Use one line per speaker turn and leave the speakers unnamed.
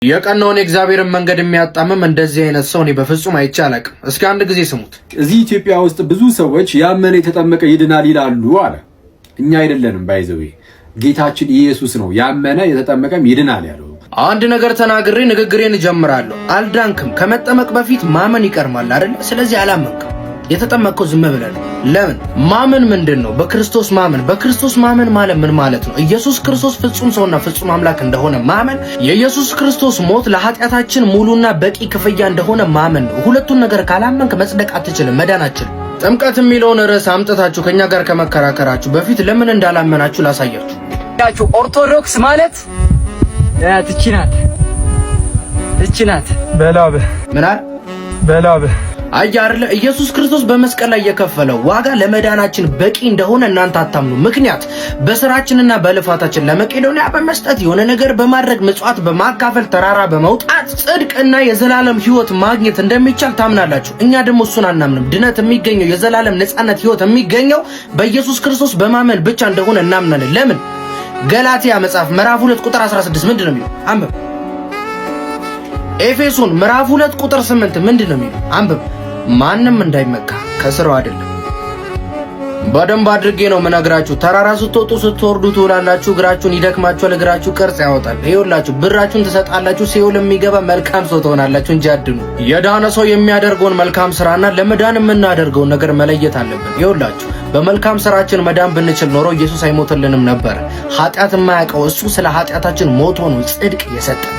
የቀናውን እግዚአብሔርን መንገድ የሚያጣምም እንደዚህ አይነት ሰው እኔ በፍጹም አይቼ አላቅም። እስኪ አንድ ጊዜ ስሙት።
እዚህ ኢትዮጵያ ውስጥ ብዙ ሰዎች ያመነ የተጠመቀ ይድናል ይላሉ አለ። እኛ አይደለንም ባይዘው ጌታችን ኢየሱስ ነው ያመነ የተጠመቀም ይድናል ያለው።
አንድ ነገር ተናግሬ ንግግሬን እጀምራለሁ። አልዳንክም። ከመጠመቅ በፊት ማመን ይቀርማል አይደል? ስለዚህ አላመንክም። የተጠመቀው ዝም ብለህ ነው። ለምን? ማመን ምንድነው? በክርስቶስ ማመን። በክርስቶስ ማመን ማለት ምን ማለት ነው? ኢየሱስ ክርስቶስ ፍጹም ሰውና ፍጹም አምላክ እንደሆነ ማመን፣ የኢየሱስ ክርስቶስ ሞት ለኃጢአታችን ሙሉና በቂ ክፍያ እንደሆነ ማመን ነው። ሁለቱን ነገር ካላመንክ መጽደቅ አትችልም፣ መዳን አትችልም። ጥምቀት የሚለውን ርዕስ አምጥታችሁ ከኛ ጋር ከመከራከራችሁ በፊት ለምን እንዳላመናችሁ ላሳያችሁ።
ኦርቶዶክስ ማለት እቺ ናት በላብ
ምናል
በላብ
አያርለ ኢየሱስ ክርስቶስ በመስቀል ላይ የከፈለው ዋጋ ለመዳናችን በቂ እንደሆነ እናንተ አታምኑ። ምክንያት በስራችንና በልፋታችን ለመቄዶንያ በመስጠት የሆነ ነገር በማድረግ ምጽዋት በማካፈል ተራራ በመውጣት ጽድቅና የዘላለም ሕይወት ማግኘት እንደሚቻል ታምናላችሁ። እኛ ደግሞ እሱን አናምንም። ድነት የሚገኘው የዘላለም ነጻነት ሕይወት የሚገኘው በኢየሱስ ክርስቶስ በማመን ብቻ እንደሆነ እናምናለን። ለምን? ገላትያ መጽሐፍ ምዕራፍ 2 ቁጥር 16 ምንድነው የሚለው? አንብብ። ኤፌሶን ምዕራፍ 2 ቁጥር 8 ምንድነው የሚለው? አንብብ። ማንም እንዳይመካ ከስራው አይደለም። በደንብ አድርጌ ነው መናገራችሁ። ተራራ ስትወጡ ስትወርዱ ትውላላችሁ፣ እግራችሁን ይደክማችኋል፣ እግራችሁ ቅርጽ ያወጣል። ይኸውላችሁ ብራችሁን ትሰጣላችሁ፣ ሲኦል የሚገባ መልካም ሰው ትሆናላችሁ እንጂ አድኑ። የዳነ ሰው የሚያደርገውን መልካም ስራና ለመዳን የምናደርገውን ነገር መለየት አለብን። ይኸውላችሁ በመልካም ስራችን መዳን ብንችል ኖሮ ኢየሱስ አይሞትልንም ነበር። ኃጢአት የማያውቀው እሱ ስለ ኃጢአታችን ሞቶ ነው ጽድቅ የሰጠን።